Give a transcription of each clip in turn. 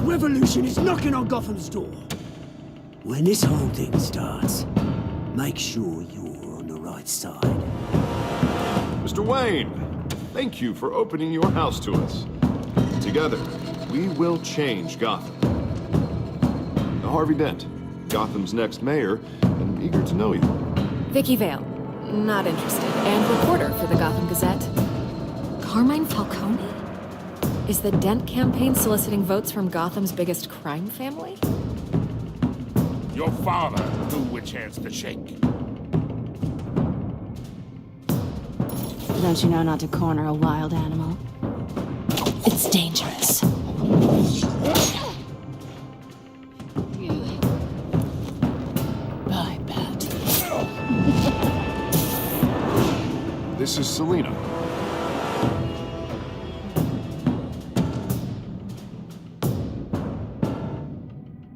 Revolution is knocking on Gotham's door. When this whole thing starts, make sure you're on the right side. Mr. Wayne, thank you for opening your house to us. Together, we will change Gotham. Harvey Dent, Gotham's next mayor, and eager to know you. Vicky Vale, not interested, and reporter for the Gotham Gazette. Carmine Falcone? Is the Dent campaign soliciting votes from Gotham's biggest crime family? Your father knew which hands to shake. Don't you know not to corner a wild animal? It's dangerous. Bye, Bat. This is Selina.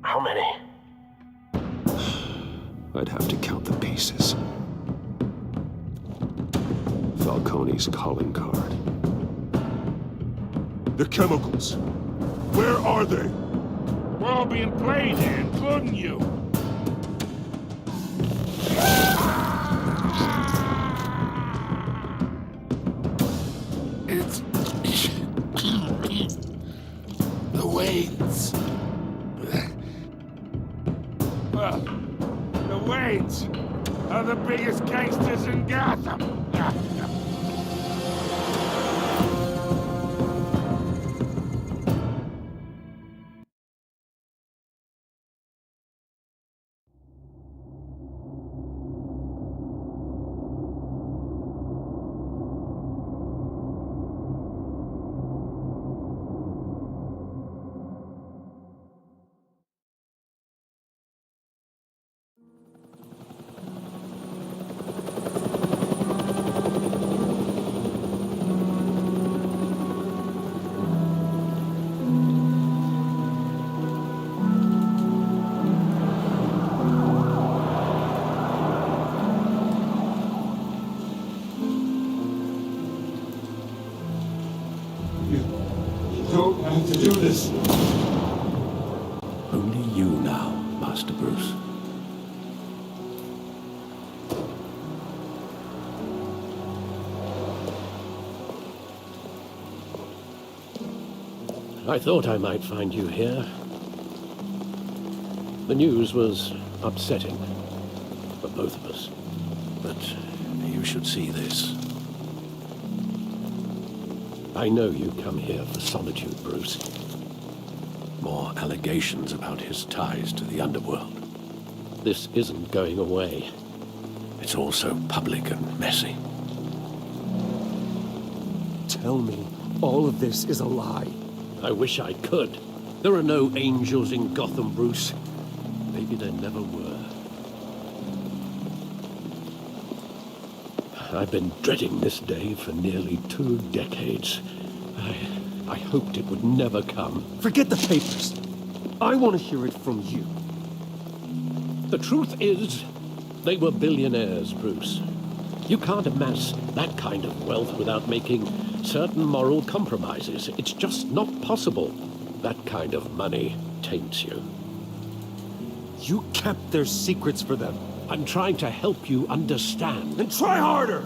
How many? I'd have to count the pieces. Falcone's calling card. The chemicals. Where are they? We're all being played here, including you. It's... the Waynes. Well, the Waynes are the biggest gangsters in Gotham. Don't have to do this. Only you now, Master Bruce. I thought I might find you here. The news was upsetting for both of us. But you should see this. I know you come here for solitude, Bruce. More allegations about his ties to the underworld. This isn't going away. It's all so public and messy. Tell me all of this is a lie. I wish I could. There are no angels in Gotham, Bruce. Maybe there never were. I've been dreading this day for nearly 2 decades. I hoped it would never come. Forget the papers. I want to hear it from you. The truth is, they were billionaires, Bruce. You can't amass that kind of wealth without making certain moral compromises. It's just not possible. That kind of money taints you. You kept their secrets for them. I'm trying to help you understand. Then try harder!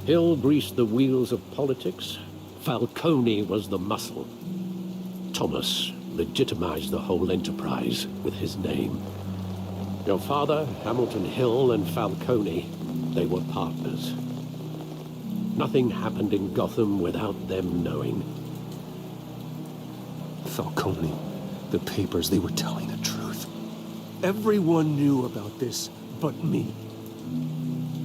Hill greased the wheels of politics. Falcone was the muscle. Thomas legitimized the whole enterprise with his name. Your father, Hamilton Hill, and Falcone, they were partners. Nothing happened in Gotham without them knowing. Falcone, the papers, they were telling the truth. Everyone knew about this but me.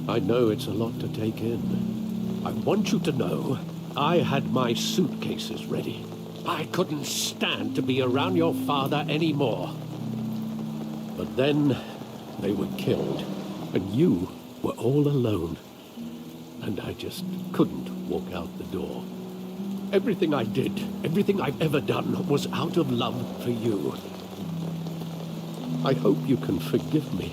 I know it's a lot to take in. I want you to know I had my suitcases ready. I couldn't stand to be around your father anymore. But then they were killed, and you were all alone. And I just couldn't walk out the door. Everything I did, everything I've ever done, was out of love for you. I hope you can forgive me.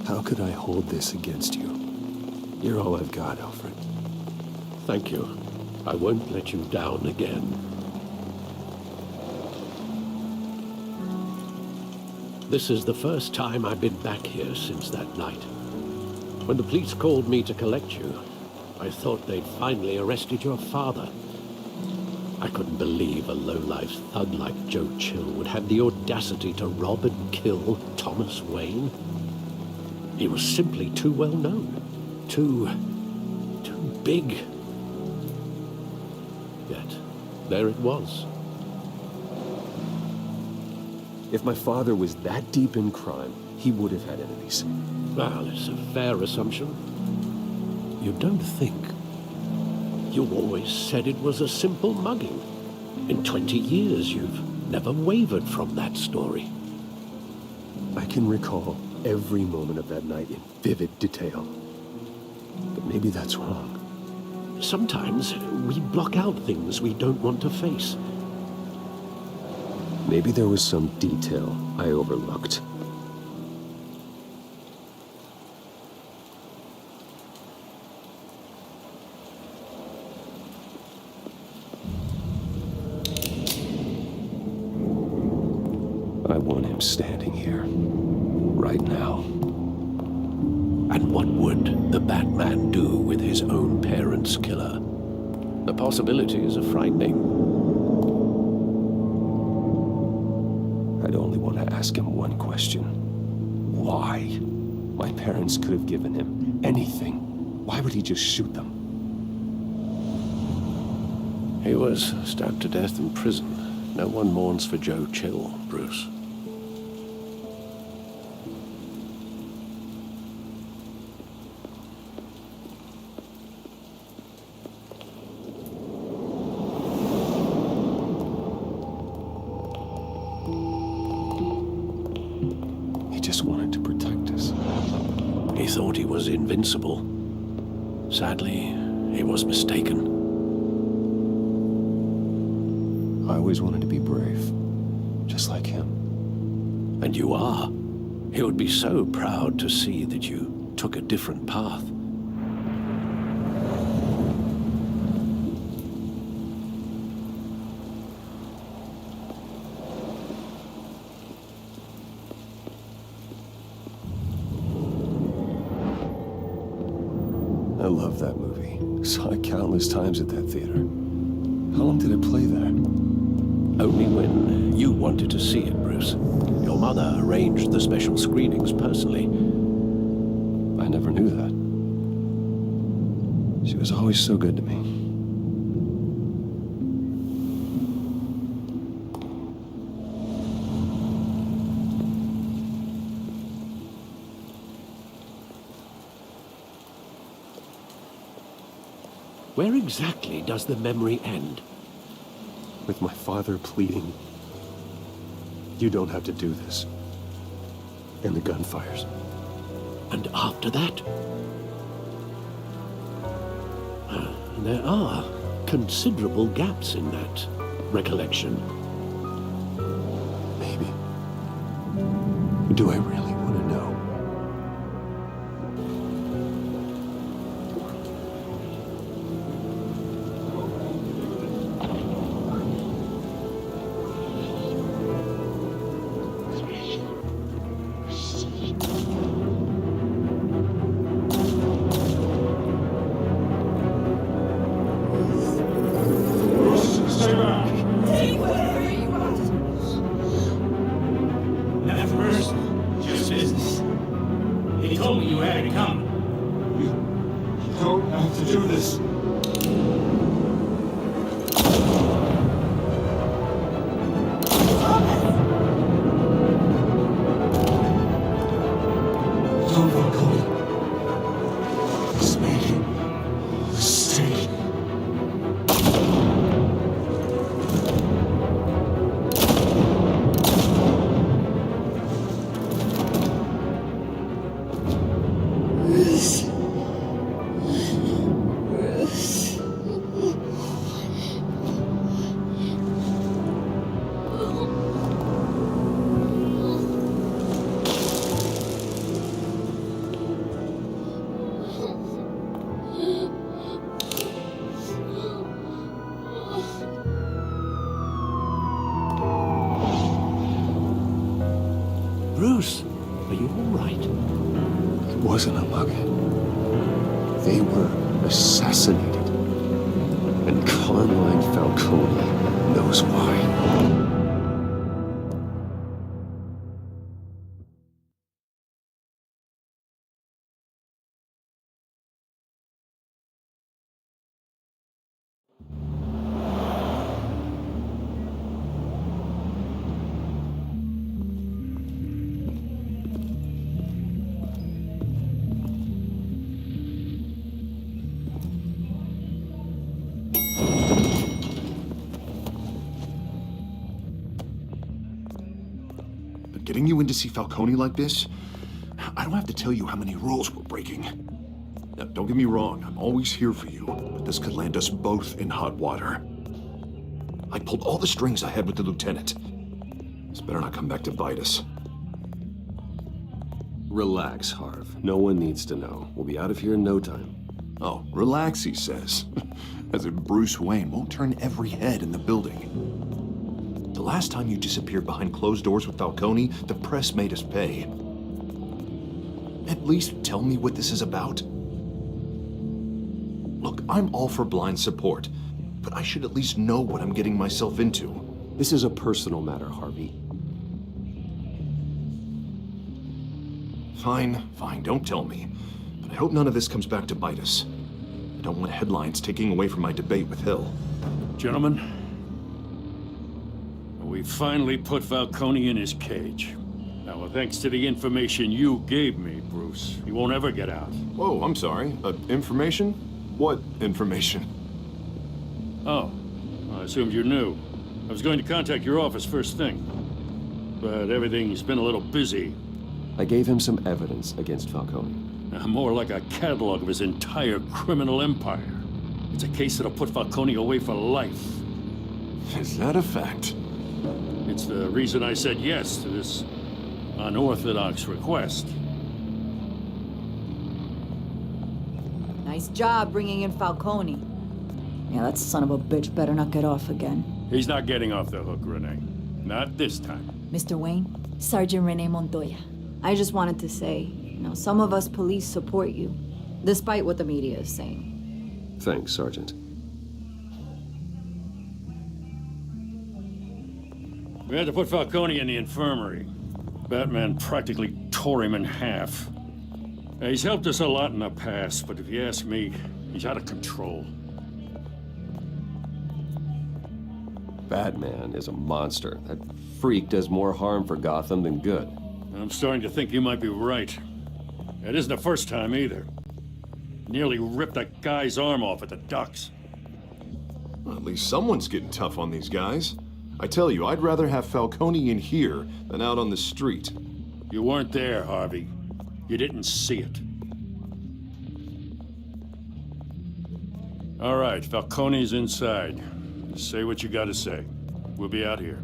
How could I hold this against you? You're all I've got, Alfred. Thank you. I won't let you down again. This is the first time I've been back here since that night. When the police called me to collect you, I thought they'd finally arrested your father. I couldn't believe a low-life thug like Joe Chill would have the audacity to rob and kill Thomas Wayne. He was simply too well known. Too big. Yet, there it was. If my father was that deep in crime, he would have had enemies. Well, it's a fair assumption. You don't think. You always said it was a simple mugging. In 20 years, you've never wavered from that story. I can recall every moment of that night in vivid detail. But maybe that's wrong. Sometimes we block out things we don't want to face. Maybe there was some detail I overlooked. I want him standing here, right now. And what would the Batman do with his own parents' killer? The possibilities are frightening. I'd only want to ask him one question. Why? My parents could have given him anything. Why would he just shoot them? He was stabbed to death in prison. No one mourns for Joe Chill, Bruce. He just wanted to protect us. He thought he was invincible. Sadly, he was mistaken. I always wanted to be brave, just like him. And you are. He would be so proud to see that you took a different path. I love that movie. Saw it countless times at that theater. How long did it play there? Only when you wanted to see it, Bruce. Your mother arranged the special screenings personally. I never knew that. She was always so good to me. Where exactly does the memory end? With my father pleading, "You don't have to do this." And the gunfires. And after that? There are considerable gaps in that recollection. Maybe. Do I really want to know? Stay back! Not personal, just business. He told me you had to come. You don't have to do this. Don't look. Promise me. Stay. Bruce, are you all right? It wasn't a mug. They were assassinated. And Carmine Falcone knows why. Getting you in to see Falcone like this? I don't have to tell you how many rules we're breaking. Now, don't get me wrong, I'm always here for you, but this could land us both in hot water. I pulled all the strings I had with the lieutenant. This better not come back to bite us. Relax, Harv. No one needs to know. We'll be out of here in no time. Oh, relax, he says. As if Bruce Wayne won't turn every head in the building. The last time you disappeared behind closed doors with Falcone, the press made us pay. At least tell me what this is about. Look, I'm all for blind support, but I should at least know what I'm getting myself into. This is a personal matter, Harvey. Fine, don't tell me. But I hope none of this comes back to bite us. I don't want headlines taking away from my debate with Hill. Gentlemen, we finally put Falcone in his cage. Now, thanks to the information you gave me, Bruce, he won't ever get out. Whoa, I'm sorry. Information? What information? Oh, I assumed you knew. I was going to contact your office first thing. But everything's been a little busy. I gave him some evidence against Falcone. More like a catalog of his entire criminal empire. It's a case that'll put Falcone away for life. Is that a fact? It's the reason I said yes to this unorthodox request. Nice job bringing in Falcone. Yeah, that son of a bitch better not get off again. He's not getting off the hook, Renee. Not this time. Mr. Wayne, Sergeant Renee Montoya. I just wanted to say, some of us police support you, despite what the media is saying. Thanks, Sergeant. We had to put Falcone in the infirmary. Batman practically tore him in half. He's helped us a lot in the past, but if you ask me, he's out of control. Batman is a monster. That freak does more harm for Gotham than good. I'm starting to think you might be right. It isn't the first time either. Nearly ripped a guy's arm off at the docks. Well, at least someone's getting tough on these guys. I tell you, I'd rather have Falcone in here than out on the street. You weren't there, Harvey. You didn't see it. All right, Falcone's inside. Say what you gotta say. We'll be out here.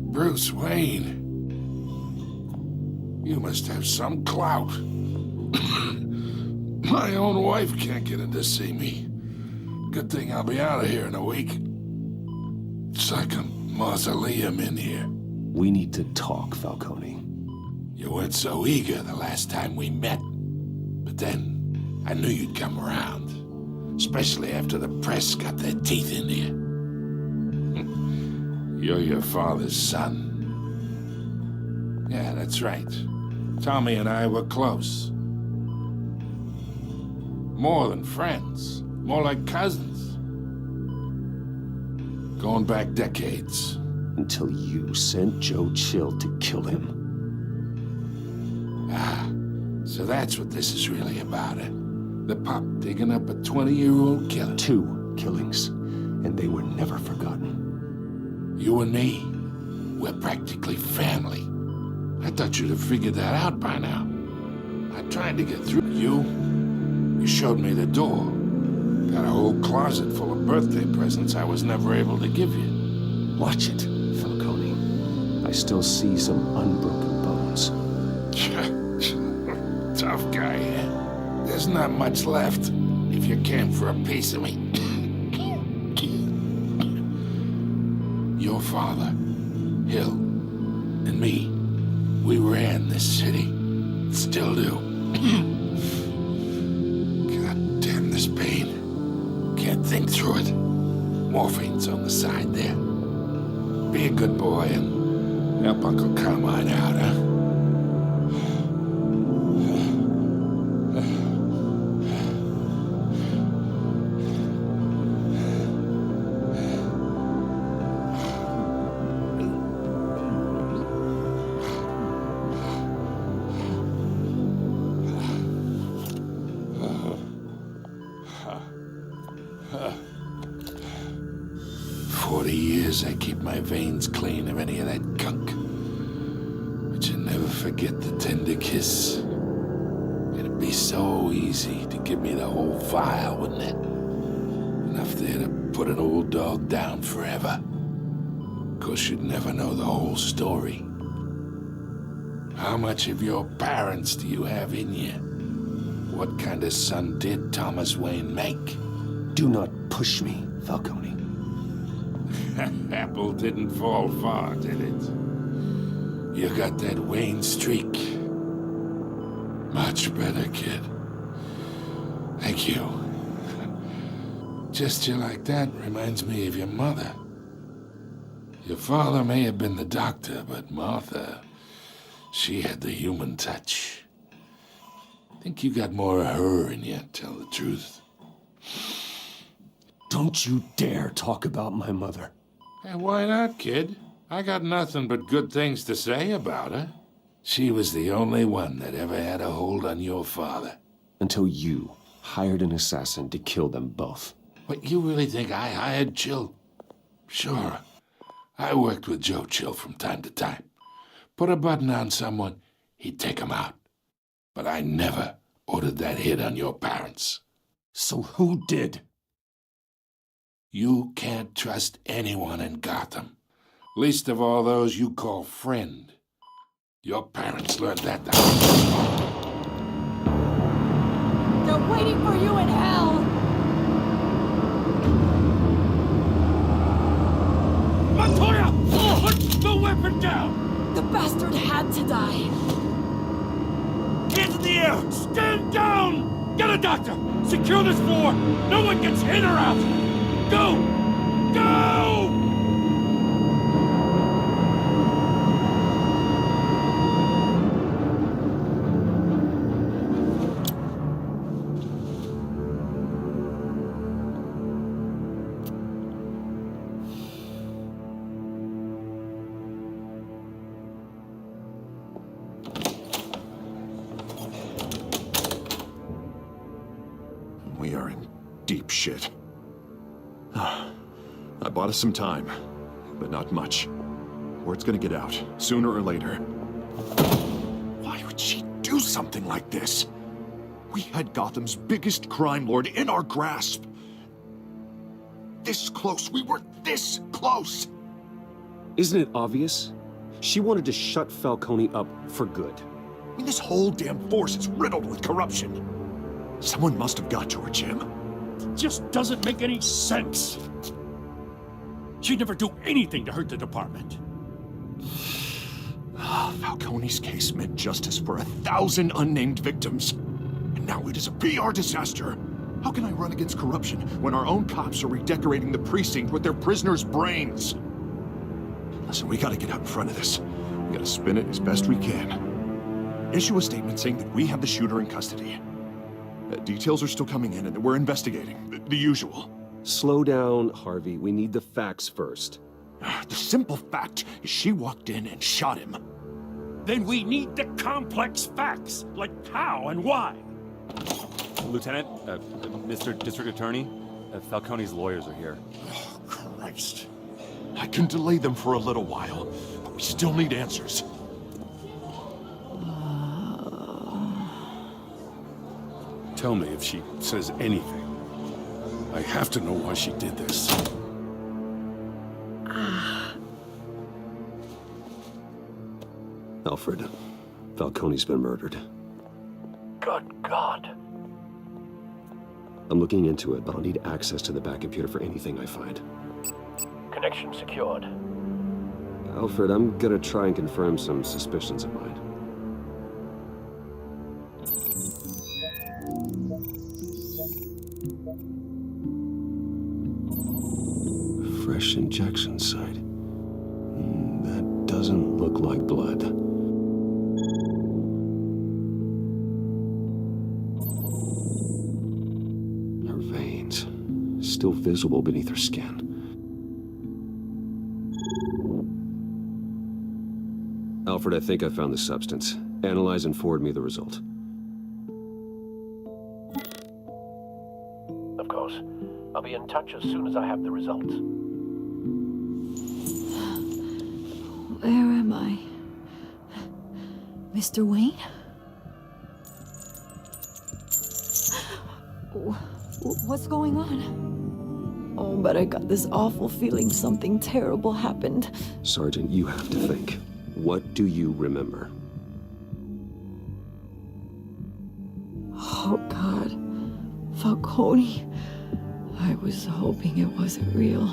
Bruce Wayne. You must have some clout. My own wife can't get in to see me. Good thing I'll be out of here in a week. It's like a mausoleum in here. We need to talk, Falcone. You weren't so eager the last time we met. But then, I knew you'd come around. Especially after the press got their teeth into you. You're your father's son. Yeah, that's right. Tommy and I were close. More than friends. More like cousins. Going back decades. Until you sent Joe Chill to kill him. Ah, so that's what this is really about, eh? The pup digging up a 20-year-old killer. 2 killings, and they were never forgotten. You and me, we're practically family. I thought you'd have figured that out by now. I tried to get through. You showed me the door. Got a whole closet full of birthday presents I was never able to give you. Watch it, Falcone. I still see some unbroken bones. Tough guy, eh? There's not much left if you came for a piece of me. Your father, Hill, and me, we ran this city. Still do. God damn this pain. Can't think through it. Morphine's on the side there. Be a good boy and help Uncle Carmine out, huh? 40 years I keep my veins clean of any of that gunk. But you never forget the tender kiss. It'd be so easy to give me the whole vial, wouldn't it? Enough there to put an old dog down forever. Of course, you'd never know the whole story. How much of your parents do you have in you? What kind of son did Thomas Wayne make? Do not push me, Falcone. Apple didn't fall far, did it? You got that Wayne streak. Much better, kid. Thank you. Gesture like that reminds me of your mother. Your father may have been the doctor, but Martha, she had the human touch. Think you got more of her in you, tell the truth. Don't you dare talk about my mother. Hey, why not, kid? I got nothing but good things to say about her. She was the only one that ever had a hold on your father. Until you hired an assassin to kill them both. What, you really think I hired Chill? Sure. I worked with Joe Chill from time to time. Put a button on someone, he'd take him out. But I never ordered that hit on your parents. So who did? You can't trust anyone in Gotham. Least of all those you call friend. Your parents learned that. They're waiting for you in hell! Montoya! Put the weapon down! The bastard had to die. Hands in the air! Stand down! Get a doctor! Secure this floor! No one gets in or out! Go! Go! We are in deep shit. I bought us some time, but not much. Word's gonna get out, sooner or later. Why would she do something like this? We had Gotham's biggest crime lord in our grasp. This close, we were this close! Isn't it obvious? She wanted to shut Falcone up for good. I mean, this whole damn force is riddled with corruption. Someone must have got to her, Jim. It just doesn't make any sense. She'd never do anything to hurt the department. Falcone's case meant justice for 1,000 unnamed victims. And Now it is a PR disaster. How can I run against corruption when our own cops are redecorating the precinct with their prisoners' brains? Listen, we gotta get out in front of this. We gotta spin it as best we can. Issue a statement saying that we have the shooter in custody. Details are still coming in and that we're investigating. The usual. Slow down, Harvey. We need the facts first. The simple fact is she walked in and shot him. Then we need the complex facts, like how and why. Lieutenant, Mr. District Attorney, Falcone's lawyers are here. Oh, Christ. I can delay them for a little while, but we still need answers. Tell me if she says anything. I have to know why she did this. Alfred, Falcone's been murdered. Good God. I'm looking into it, but I'll need access to the back computer for anything I find. Connection secured. Alfred, I'm gonna try and confirm some suspicions of mine. Fresh injection site. That doesn't look like blood. Her veins, still visible beneath her skin. Alfred, I think I found the substance. Analyze and forward me the result. Of course. I'll be in touch as soon as I have the results. Where am I? Mr. Wayne? What's going on? Oh, but I got this awful feeling something terrible happened. Sergeant, you have to think. What do you remember? Oh, God. Falcone. I was hoping it wasn't real.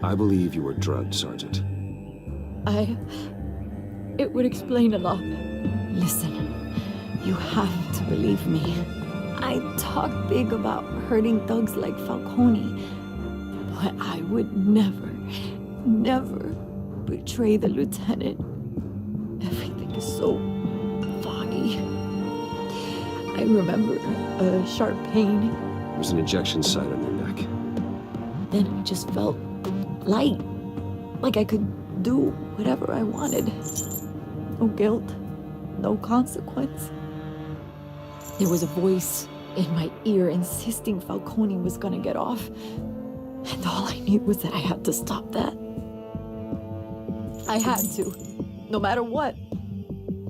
I believe you were drugged, Sergeant. It would explain a lot. Listen, you have to believe me. I talk big about hurting thugs like Falcone, but I would never, never betray the lieutenant. Everything is so foggy. I remember a sharp pain. There was an injection site on your neck. Then I just felt light, like I could do whatever I wanted. No guilt, no consequence. There was a voice in my ear insisting Falcone was gonna get off. And all I knew was that I had to stop that. I had to, no matter what.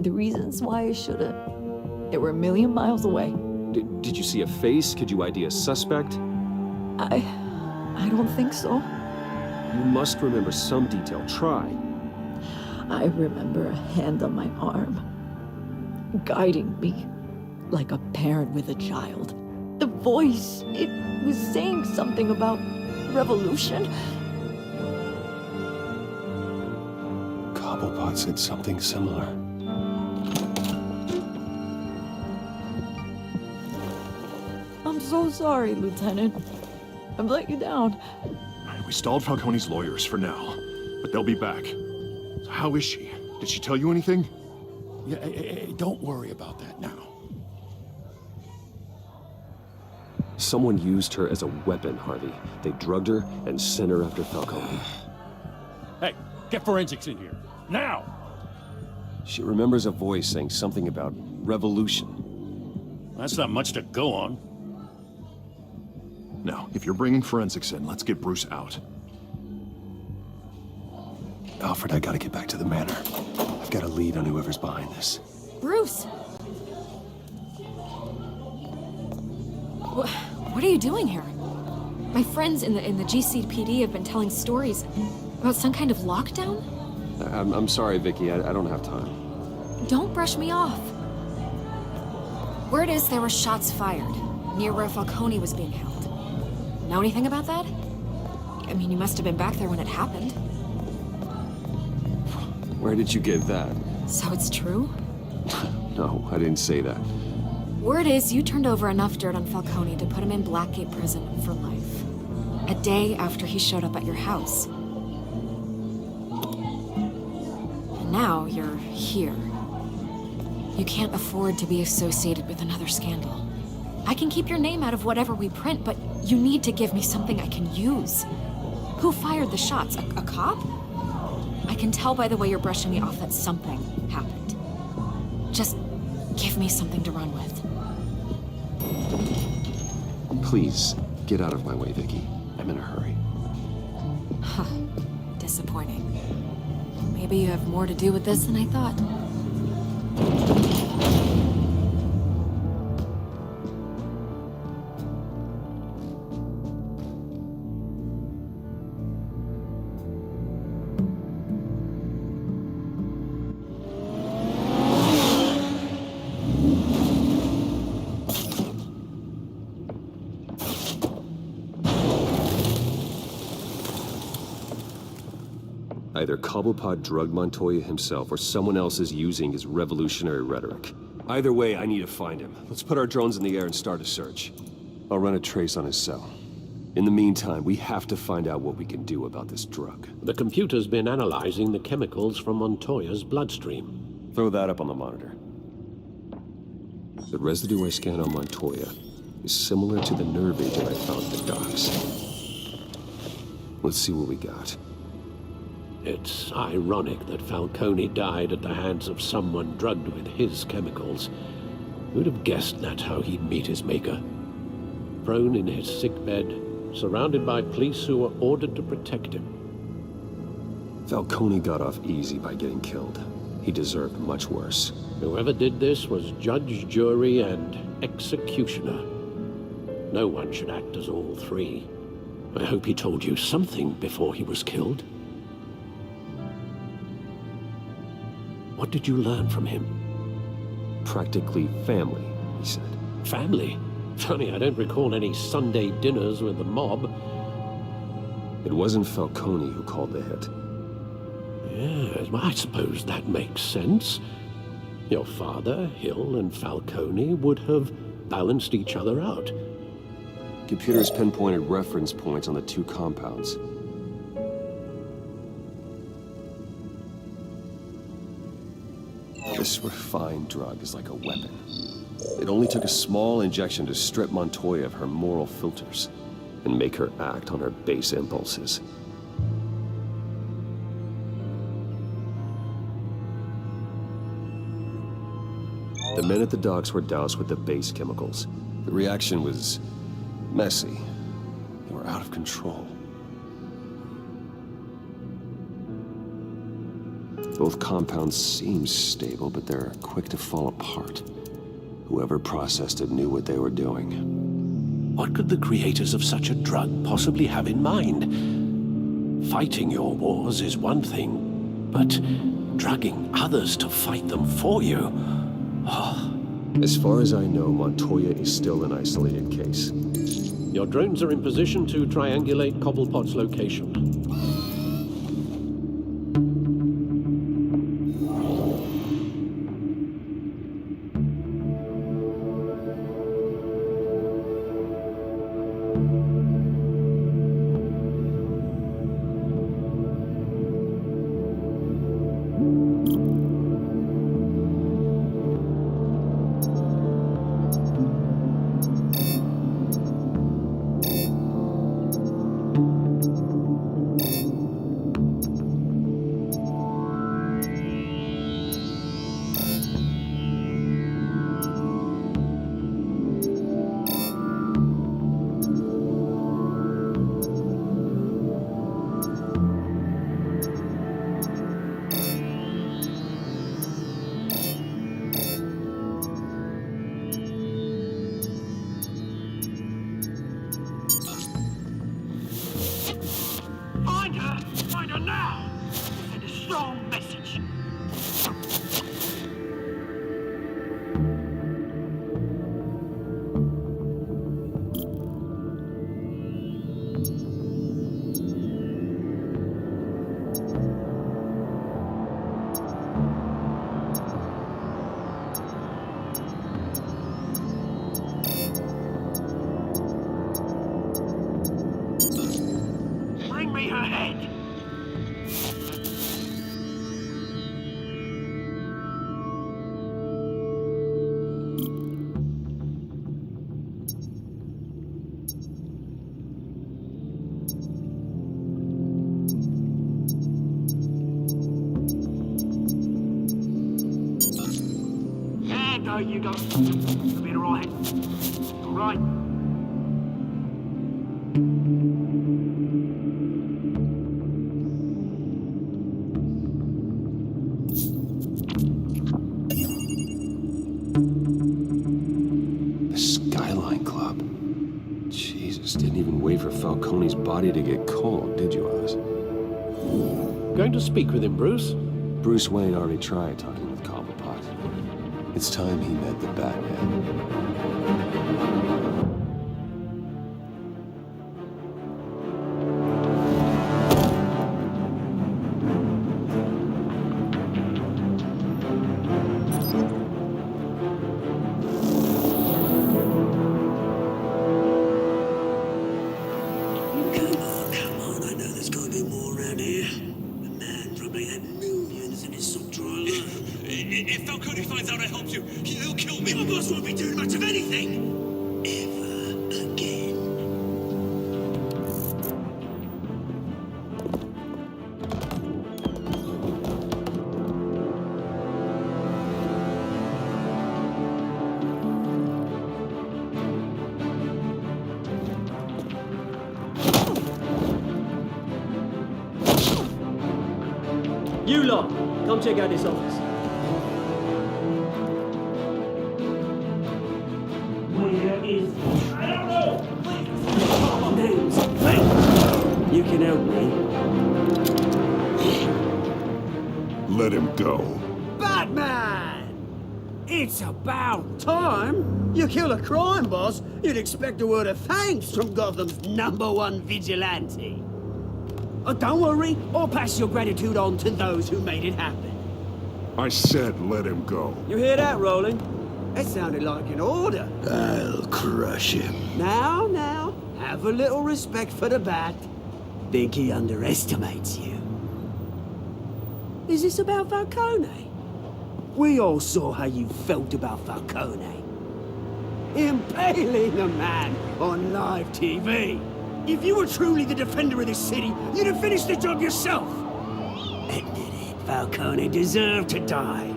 The reasons why I shouldn't, they were a million miles away. Did you see a face? Could you ID a suspect? I don't think so. You must remember some detail. Try. I remember a hand on my arm, guiding me like a parent with a child. The voice, it was saying something about revolution. Cobblepot said something similar. I'm so sorry, Lieutenant. I've let you down. We stalled Falcone's lawyers for now, but they'll be back. So how is she? Did she tell you anything? Yeah, don't worry about that now. Someone used her as a weapon, Harvey. They drugged her and sent her after Falcone. Hey, get forensics in here. Now! She remembers a voice saying something about revolution. That's not much to go on. Now, if you're bringing forensics in, let's get Bruce out. Alfred, I gotta get back to the manor. I've got a lead on whoever's behind this. Bruce! What are you doing here? My friends in the GCPD have been telling stories about some kind of lockdown? I'm sorry, Vicky. I don't have time. Don't brush me off. Word is there were shots fired near where Falcone was being held. Know anything about that? I mean, you must have been back there when it happened. Where did you get that? So it's true? No, I didn't say that. Word is you turned over enough dirt on Falcone to put him in Blackgate Prison for life. A day after he showed up at your house. And now you're here. You can't afford to be associated with another scandal. I can keep your name out of whatever we print, but you need to give me something I can use. Who fired the shots? A cop? I can tell by the way you're brushing me off that something happened. Just give me something to run with. Please, get out of my way, Vicky. I'm in a hurry. Huh. Disappointing. Maybe you have more to do with this than I thought. Either Cobblepot drugged Montoya himself, or someone else is using his revolutionary rhetoric. Either way, I need to find him. Let's put our drones in the air and start a search. I'll run a trace on his cell. In the meantime, we have to find out what we can do about this drug. The computer's been analyzing the chemicals from Montoya's bloodstream. Throw that up on the monitor. The residue I scanned on Montoya is similar to the nerve agent I found at the docks. Let's see what we got. It's ironic that Falcone died at the hands of someone drugged with his chemicals. Who'd have guessed that's how he'd meet his maker? Prone in his sickbed, surrounded by police who were ordered to protect him. Falcone got off easy by getting killed. He deserved much worse. Whoever did this was judge, jury, and executioner. No one should act as all three. I hope he told you something before he was killed. What did you learn from him? Practically family, he said. Family? Funny, I don't recall any Sunday dinners with the mob. It wasn't Falcone who called the hit. Yes, well, I suppose that makes sense. Your father, Hill, and Falcone would have balanced each other out. Computers pinpointed reference points on the two compounds. This refined drug is like a weapon. It only took a small injection to strip Montoya of her moral filters and make her act on her base impulses. The men at the docks were doused with the base chemicals. The reaction was messy. They were out of control. Both compounds seem stable, but they're quick to fall apart. Whoever processed it knew what they were doing. What could the creators of such a drug possibly have in mind? Fighting your wars is one thing, but drugging others to fight them for you? Oh. As far as I know, Montoya is still an isolated case. Your drones are in position to triangulate Cobblepot's location. No, you don't. You'll be alright. Alright. The Skyline Club. Jesus, didn't even wait for Falcone's body to get cold, did you, Oz? Going to speak with him, Bruce? Bruce Wayne already tried talking with Cobblepot. It's time he met the Batman. Come on, I know there's gotta be more around here. The man probably had millions in his sub-drawer. If Falcone finds out I helped you, he'll kill me. My boss won't be doing much of anything. Ever again. You lot, come check out this office. Where is he? I don't know! Names. Hey, you can help me. Let him go. Batman! It's about time. You kill a crime boss, you'd expect a word of thanks from Gotham's #1 vigilante. Oh, don't worry, I'll pass your gratitude on to those who made it happen. I said let him go. You hear that, Roland? That sounded like an order. I'll crush him. Now, have a little respect for the Bat. Think he underestimates you. Is this about Falcone? We all saw how you felt about Falcone. Impaling a man on live TV. If you were truly the defender of this city, you'd have finished the job yourself. Admit it, Falcone deserved to die.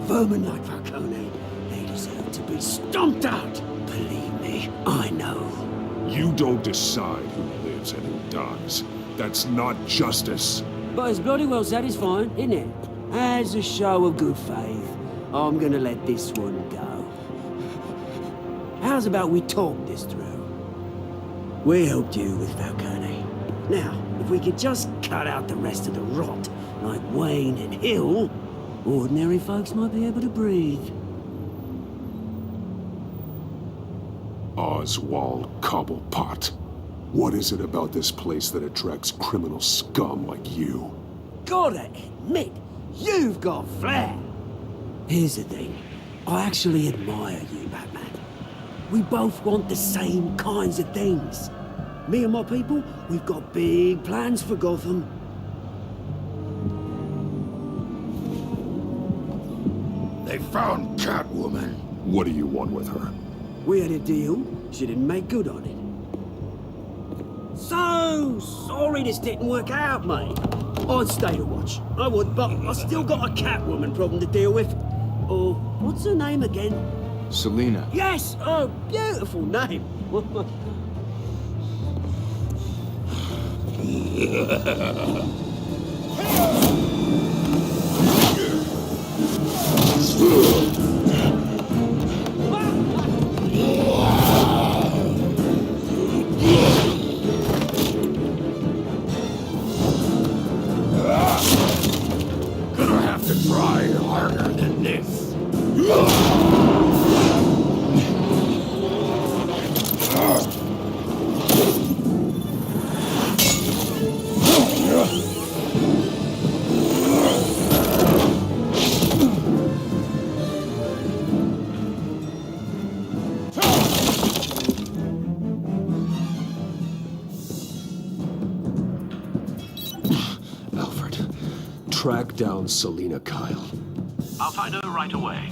Vermin like Falcone, they deserve to be stomped out. Believe me, I know. You don't decide who lives and who dies. That's not justice. But it's bloody well satisfying, isn't it? As a show of good faith, I'm gonna let this one go. How's about we talk this through? We helped you with Falcone. Now, if we could just cut out the rest of the rot, like Wayne and Hill, ordinary folks might be able to breathe. Oswald Cobblepot. What is it about this place that attracts criminal scum like you? Gotta admit, you've got flair. Here's the thing. I actually admire you, Batman. We both want the same kinds of things. Me and my people, we've got big plans for Gotham. They found Catwoman. What do you want with her? We had a deal. She didn't make good on it. So sorry this didn't work out, mate. I'd stay to watch. I would, but I still got a Catwoman problem to deal with. Oh, what's her name again? Selina. Yes! Oh, beautiful name. Gonna have to try harder than this. Alfred, track down Selina Kyle. I'll find her right away.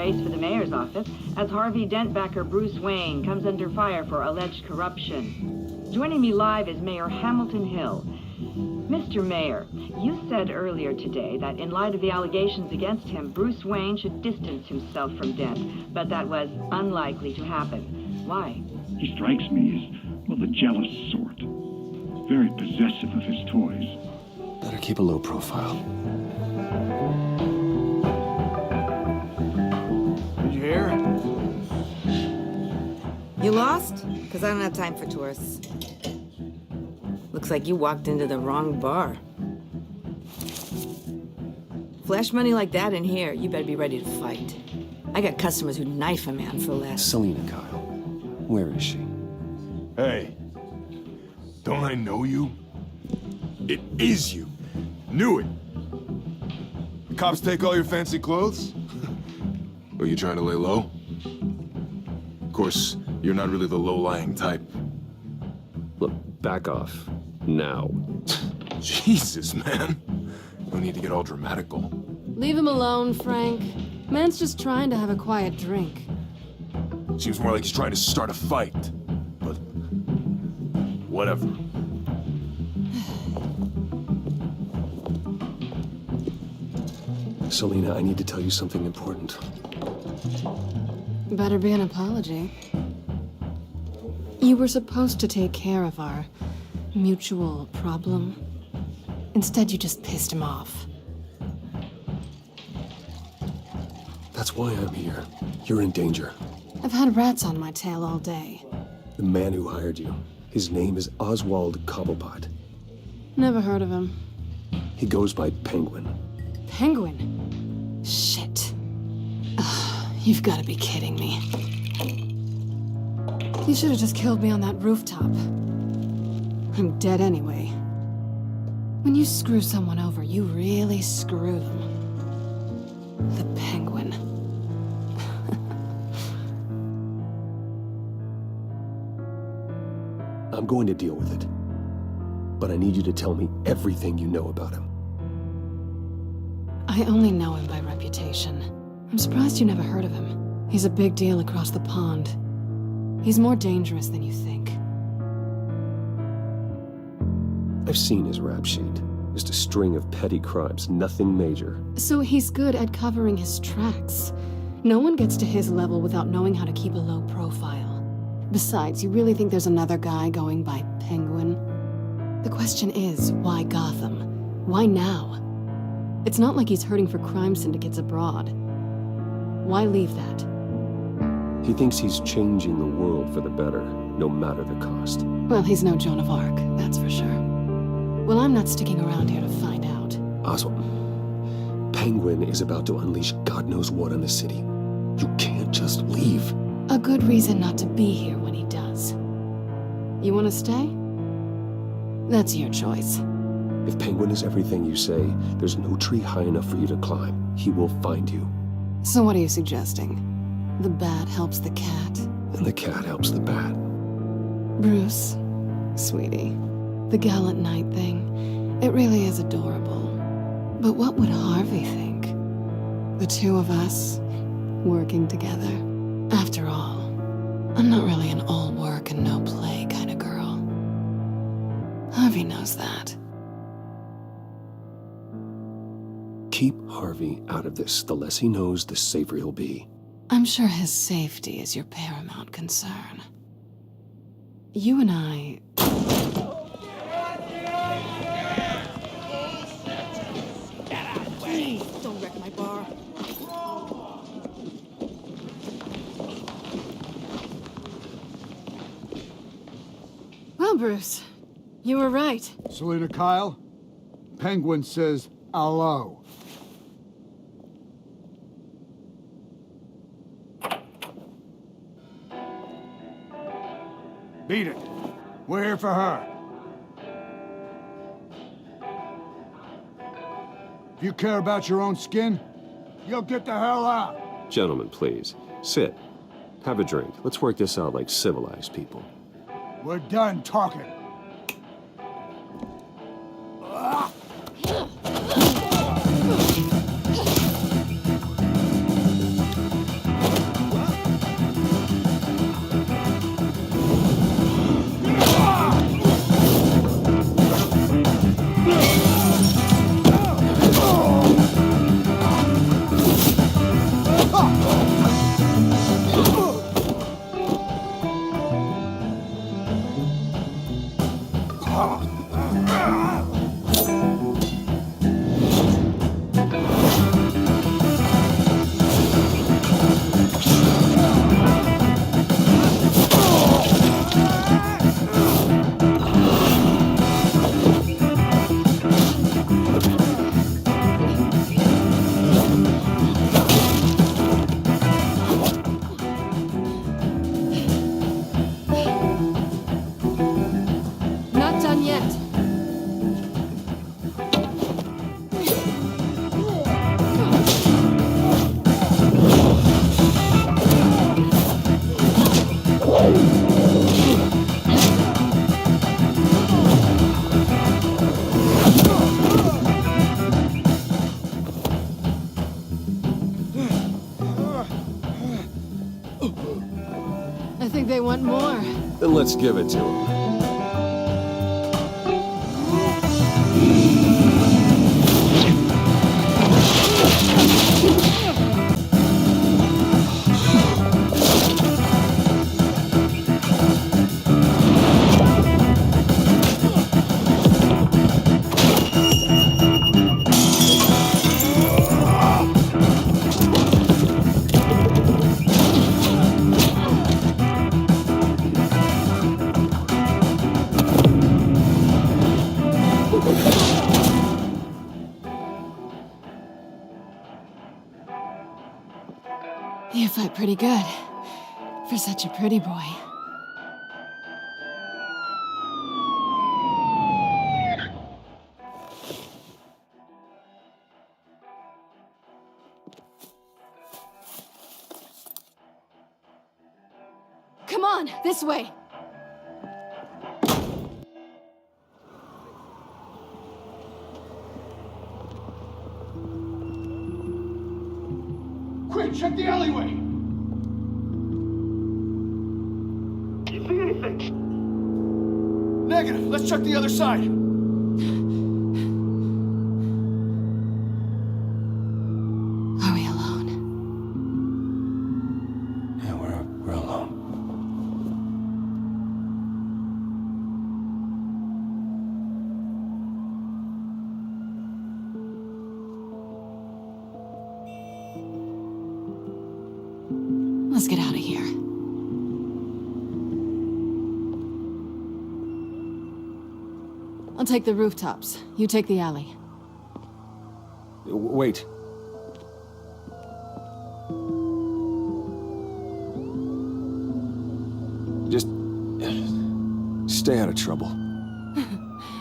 race for the mayor's office as Harvey Dent backer Bruce Wayne comes under fire for alleged corruption. Joining me live is Mayor Hamilton Hill. Mr. Mayor, you said earlier today that in light of the allegations against him, Bruce Wayne should distance himself from Dent, but that was unlikely to happen. Why? He strikes me as, well, the jealous sort. Very possessive of his toys. Better keep a low profile. Did you hear? You lost? Because I don't have time for tourists. Looks like you walked into the wrong bar. Flash money like that in here, you better be ready to fight. I got customers who'd knife a man for less. Selina Kyle. Where is she? Hey. Don't I know you? It is you. Knew it. The cops take all your fancy clothes? Are you trying to lay low? Of course, you're not really the low-lying type. Look, back off. Now. Jesus, man. No need to get all dramatical. Leave him alone, Frank. Man's just trying to have a quiet drink. Seems more like he's trying to start a fight. But... whatever. Selina, I need to tell you something important. Better be an apology. You were supposed to take care of our mutual problem. Instead, you just pissed him off. That's why I'm here. You're in danger. I've had rats on my tail all day. The man who hired you, his name is Oswald Cobblepot. Never heard of him. He goes by Penguin. Penguin? Shit. Ugh, you've got to be kidding me. You should have just killed me on that rooftop. I'm dead anyway. When you screw someone over, you really screw them. The Penguin. I'm going to deal with it. But I need you to tell me everything you know about him. I only know him by reputation. I'm surprised you never heard of him. He's a big deal across the pond. He's more dangerous than you think. I've seen his rap sheet. Just a string of petty crimes, nothing major. So he's good at covering his tracks. No one gets to his level without knowing how to keep a low profile. Besides, you really think there's another guy going by Penguin? The question is, why Gotham? Why now? It's not like he's hurting for crime syndicates abroad. Why leave that? He thinks he's changing the world for the better, no matter the cost. Well, he's no Joan of Arc, that's for sure. Well, I'm not sticking around here to find out. Oswald, Penguin is about to unleash God knows what on the city. You can't just leave. A good reason not to be here when he does. You want to stay? That's your choice. If Penguin is everything you say, there's no tree high enough for you to climb. He will find you. So what are you suggesting? The bat helps the cat? And the cat helps the bat. Bruce, sweetie, the gallant knight thing, it really is adorable. But what would Harvey think? The two of us, working together. After all, I'm not really an all work and no play kind of girl. Harvey knows that. Keep Harvey out of this. The less he knows, the safer he'll be. I'm sure his safety is your paramount concern. You and I... Please, don't wreck my bar. Well, Bruce, you were right. Selina Kyle, Penguin says hello. Beat it. We're here for her. If you care about your own skin, you'll get the hell out. Gentlemen, please. Sit. Have a drink. Let's work this out like civilized people. We're done talking. let's give it to him. You fight pretty good. For such a pretty boy. Come on, this way! Quick, check the alleyway! You see anything? Negative. Let's check the other side. Are we alone? Yeah, we're alone. Let's get out of here. I'll take the rooftops. You take the alley. Wait. Just stay out of trouble.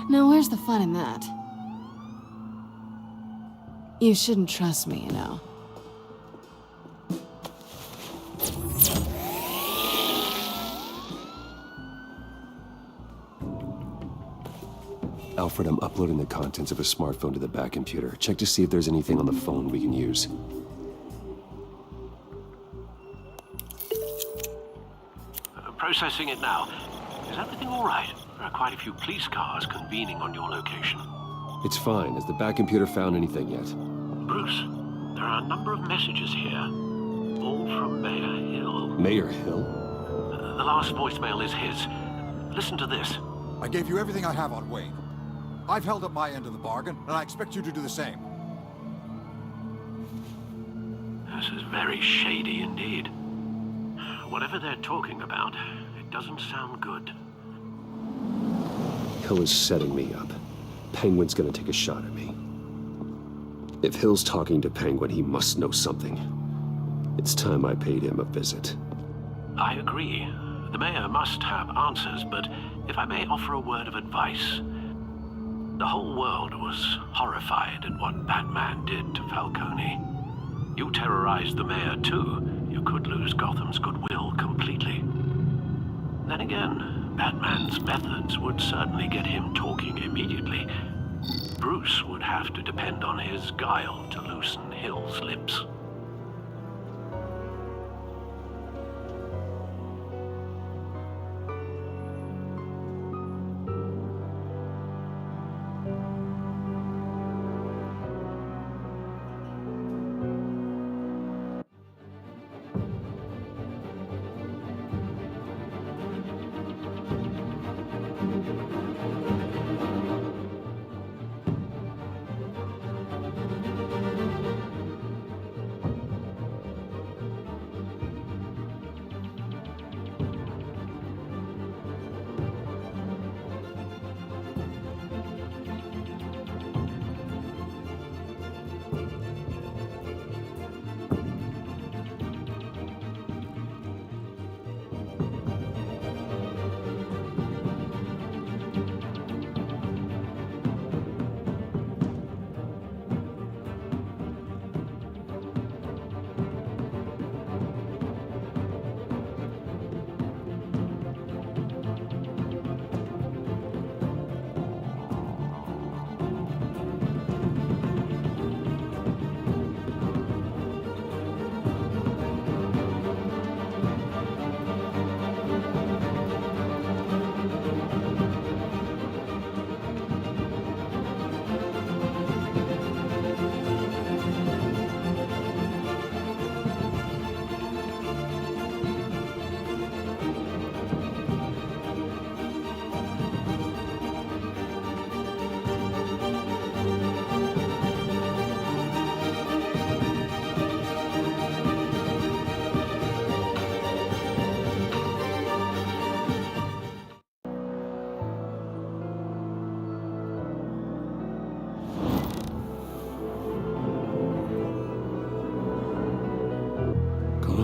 Now, where's the fun in that? You shouldn't trust me, you know. Alfred, I'm uploading the contents of a smartphone to the back computer. Check to see if there's anything on the phone we can use. Processing it now. Is everything all right? There are quite a few police cars convening on your location. It's fine. Has the back computer found anything yet? Bruce, there are a number of messages here. All from Mayor Hill. Mayor Hill? The last voicemail is his. Listen to this. I gave you everything I have on Wayne. I've held up my end of the bargain, and I expect you to do the same. This is very shady indeed. Whatever they're talking about, it doesn't sound good. Hill is setting me up. Penguin's gonna take a shot at me. If Hill's talking to Penguin, he must know something. It's time I paid him a visit. I agree. The mayor must have answers, but if I may offer a word of advice. The whole world was horrified at what Batman did to Falcone. You terrorized the mayor too. You could lose Gotham's goodwill completely. Then again, Batman's methods would certainly get him talking immediately. Bruce would have to depend on his guile to loosen Hill's lips.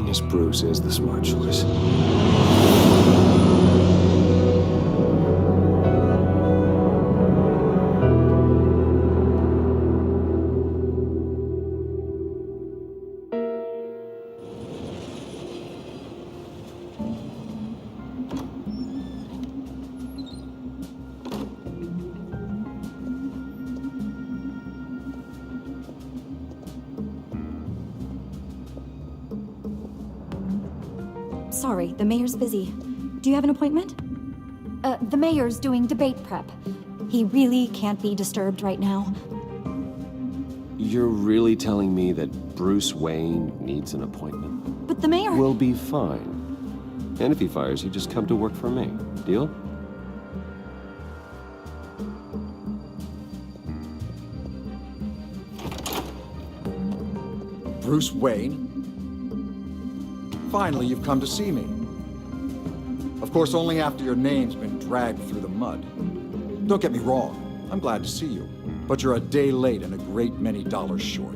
Genius Bruce is the smart choice. Sorry, the mayor's busy. Do you have an appointment? The mayor's doing debate prep. He really can't be disturbed right now. You're really telling me that Bruce Wayne needs an appointment? But the mayor... We'll be fine. And if he fires you, just come to work for me. Deal? Bruce Wayne? Finally, you've come to see me. Of course, only after your name's been dragged through the mud. Don't get me wrong, I'm glad to see you. But you're a day late and a great many dollars short.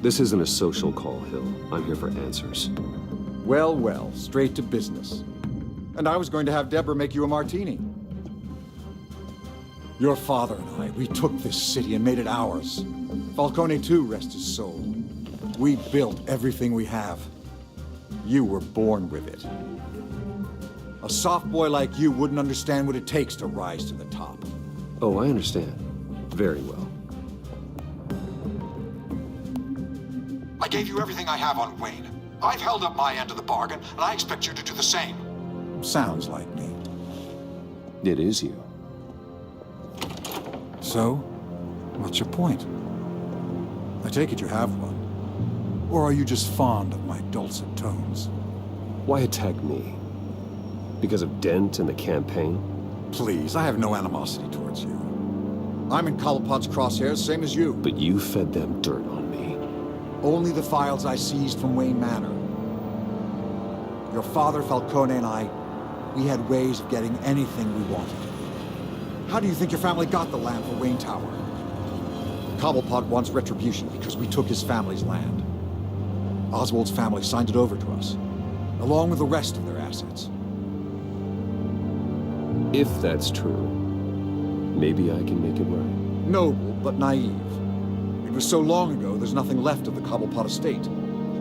This isn't a social call, Hill. I'm here for answers. Well, well, straight to business. And I was going to have Deborah make you a martini. Your father and I, we took this city and made it ours. Falcone too, rest his soul. We built everything we have. You were born with it. A soft boy like you wouldn't understand what it takes to rise to the top. Oh, I understand. Very well. I gave you everything I have on Wayne. I've held up my end of the bargain, and I expect you to do the same. Sounds like me. It is you. So, what's your point? I take it you have one. Or are you just fond of my dulcet tones? Why attack me? Because of Dent and the campaign? Please, I have no animosity towards you. I'm in Cobblepot's crosshairs, same as you. But you fed them dirt on me. Only the files I seized from Wayne Manor. Your father, Falcone, and I, we had ways of getting anything we wanted. How do you think your family got the land for Wayne Tower? Cobblepot wants retribution because we took his family's land. Oswald's family signed it over to us, along with the rest of their assets. If that's true, maybe I can make it right. Noble, but naive. It was so long ago, there's nothing left of the Cobblepot estate.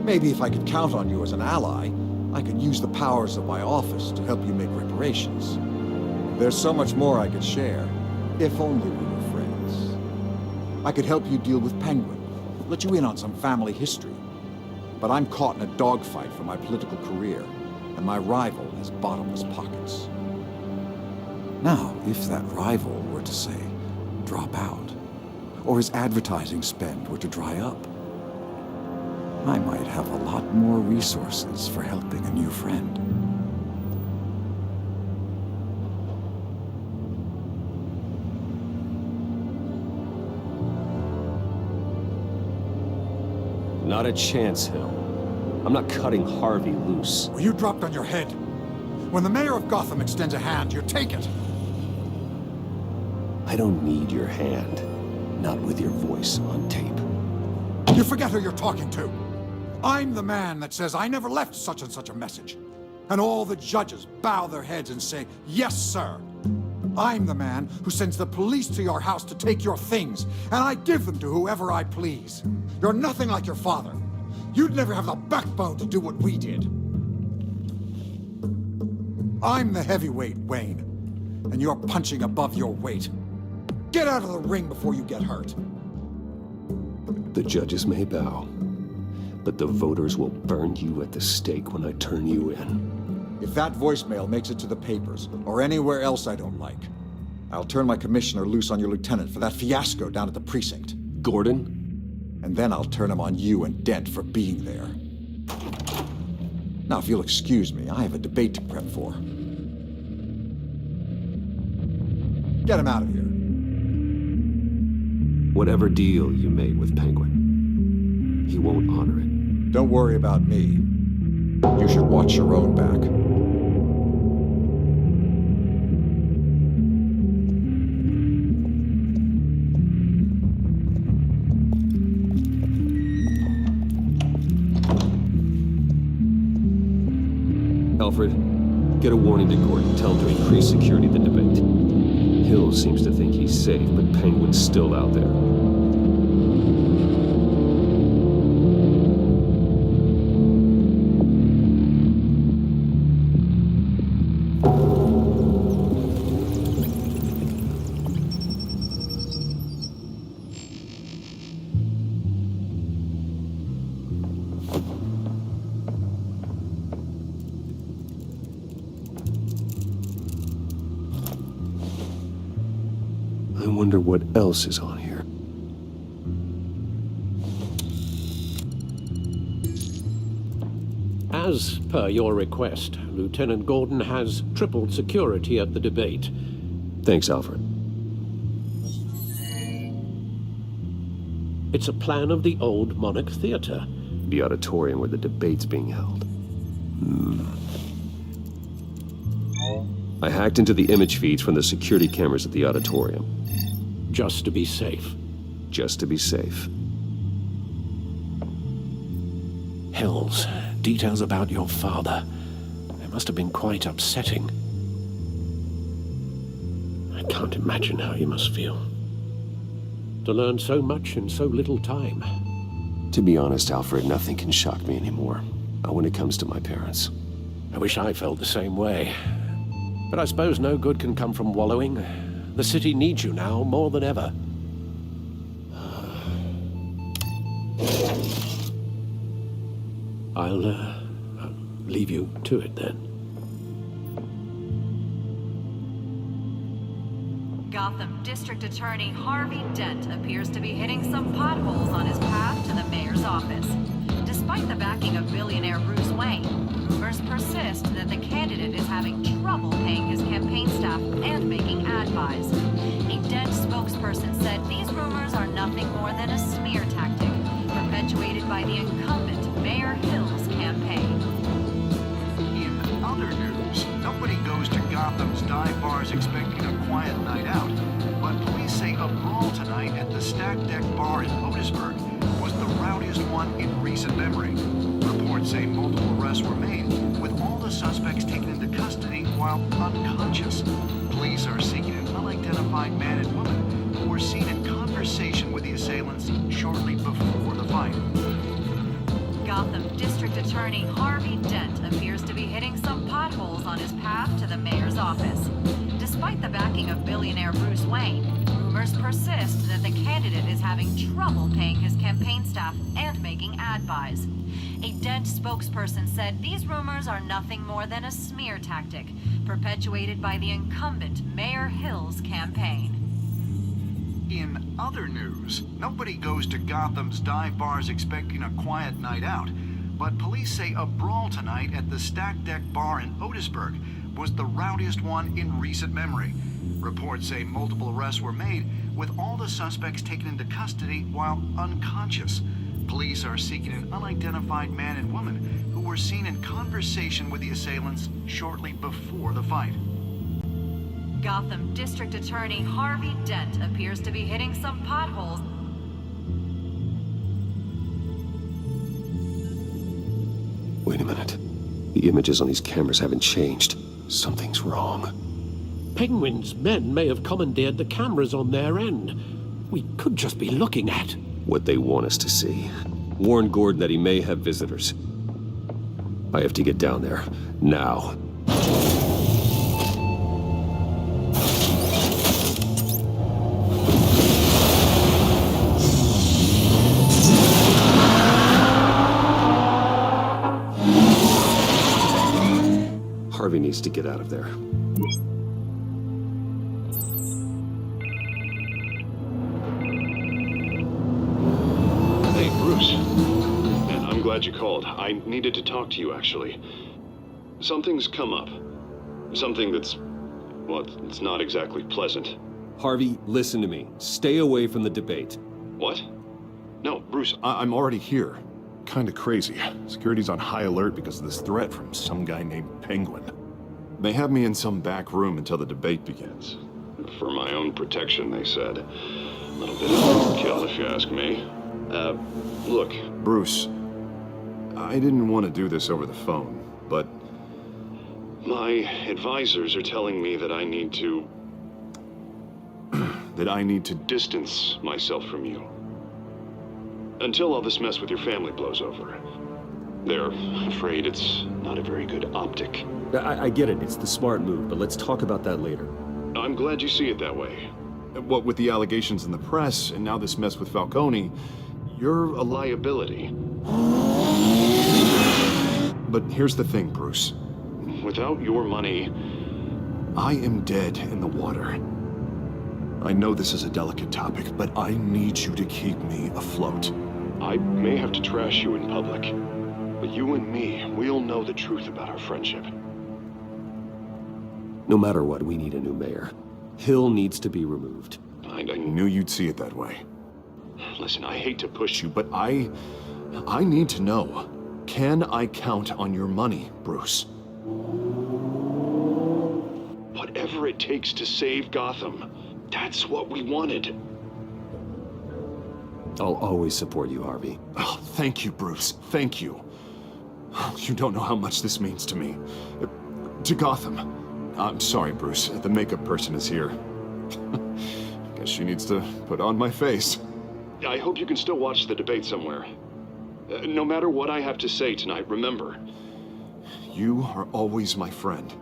Maybe if I could count on you as an ally, I could use the powers of my office to help you make reparations. There's so much more I could share, if only we were friends. I could help you deal with Penguin, let you in on some family history. But I'm caught in a dogfight for my political career, and my rival has bottomless pockets. Now, if that rival were to say, drop out, or his advertising spend were to dry up, I might have a lot more resources for helping a new friend. Not a chance, Hill. I'm not cutting Harvey loose. Well, you dropped on your head. When the mayor of Gotham extends a hand, you take it. I don't need your hand. Not with your voice on tape. You forget who you're talking to. I'm the man that says I never left such and such a message. And all the judges bow their heads and say, yes, sir. I'm the man who sends the police to your house to take your things, and I give them to whoever I please. You're nothing like your father. You'd never have the backbone to do what we did. I'm the heavyweight, Wayne, and you're punching above your weight. Get out of the ring before you get hurt. The judges may bow, but the voters will burn you at the stake when I turn you in. If that voicemail makes it to the papers, or anywhere else I don't like, I'll turn my commissioner loose on your lieutenant for that fiasco down at the precinct. Gordon? And then I'll turn him on you and Dent for being there. Now, if you'll excuse me, I have a debate to prep for. Get him out of here. Whatever deal you made with Penguin, he won't honor it. Don't worry about me. You should watch your own back. Alfred, get a warning to Gordon. Tell him to increase security at the debate. Hill seems to think he's safe, but Penguin's still out there. I wonder what else is on here. As per your request, Lieutenant Gordon has tripled security at the debate. Thanks, Alfred. It's a plan of the old Monarch Theater. The auditorium where the debate's being held. I hacked into the image feeds from the security cameras at the auditorium. Just to be safe. Just to be safe. Hills, details about your father. They must have been quite upsetting. I can't imagine how you must feel. To learn so much in so little time. To be honest, Alfred, nothing can shock me anymore. Not when it comes to my parents. I wish I felt the same way. But I suppose no good can come from wallowing. The city needs you now more than ever. I'll leave you to it then. Gotham District Attorney Harvey Dent appears to be hitting some potholes on his path to the mayor's office. Despite the backing of billionaire Bruce Wayne, rumors persist that the candidate is having trouble paying his campaign staff and making ad buys. A Dent spokesperson said these rumors are nothing more than a smear tactic, perpetuated by the incumbent Mayor Hill's campaign. In other news, nobody goes to Gotham's dive bars expecting a quiet night out, but police say a brawl tonight at the Stack Deck Bar in Otisburg was the rowdiest one in recent memory. Reports say multiple arrests were made, with all the suspects taken into custody while unconscious. Police are seeking an unidentified man and woman who were seen in conversation with the assailants shortly before the fight. Gotham District Attorney Harvey Dent appears to be hitting some potholes on his path to the mayor's office. Despite the backing of billionaire Bruce Wayne, rumors persist that the candidate is having trouble paying his campaign staff and making ad buys. A Dent spokesperson said these rumors are nothing more than a smear tactic, perpetuated by the incumbent Mayor Hill's campaign. In other news, nobody goes to Gotham's dive bars expecting a quiet night out, but police say a brawl tonight at the Stack Deck Bar in Otisburg was the rowdiest one in recent memory. Reports say multiple arrests were made, with all the suspects taken into custody while unconscious. Police are seeking an unidentified man and woman who were seen in conversation with the assailants shortly before the fight. Gotham District Attorney Harvey Dent appears to be hitting some potholes. Wait a minute. The images on these cameras haven't changed. Something's wrong. Penguin's men may have commandeered the cameras on their end. We could just be looking at what they want us to see. Warn Gordon that he may have visitors. I have to get down there. Now. Harvey needs to get out of there. Hey, Bruce. Man, I'm glad you called. I needed to talk to you, actually. Something's come up. Something that's, well, it's not exactly pleasant. Harvey, listen to me. Stay away from the debate. What? No, Bruce, I'm already here. Kinda crazy. Security's on high alert because of this threat from some guy named Penguin. They have me in some back room until the debate begins. For my own protection, they said. A little bit of overkill, if you ask me. Look, Bruce, I didn't want to do this over the phone, but My advisors are telling me that I need to... that I need to distance myself from you. Until all this mess with your family blows over. They're afraid it's not a very good optic. I get it, it's the smart move, but let's talk about that later. I'm glad you see it that way. What with the allegations in the press, and now this mess with Falcone, you're a liability. But here's the thing, Bruce. Without your money, I am dead in the water. I know this is a delicate topic, but I need you to keep me afloat. I may have to trash you in public, but you and me, we'll know the truth about our friendship. No matter what, we need a new mayor. Hill needs to be removed. I knew you'd see it that way. Listen, I hate to push you, but I need to know. Can I count on your money, Bruce? Whatever it takes to save Gotham, that's what we wanted. I'll always support you, Harvey. Oh, thank you, Bruce. Thank you. You don't know how much this means to me. To Gotham. I'm sorry, Bruce. The makeup person is here. Guess she needs to put on my face. I hope you can still watch the debate somewhere. No matter what I have to say tonight, remember, you are always my friend.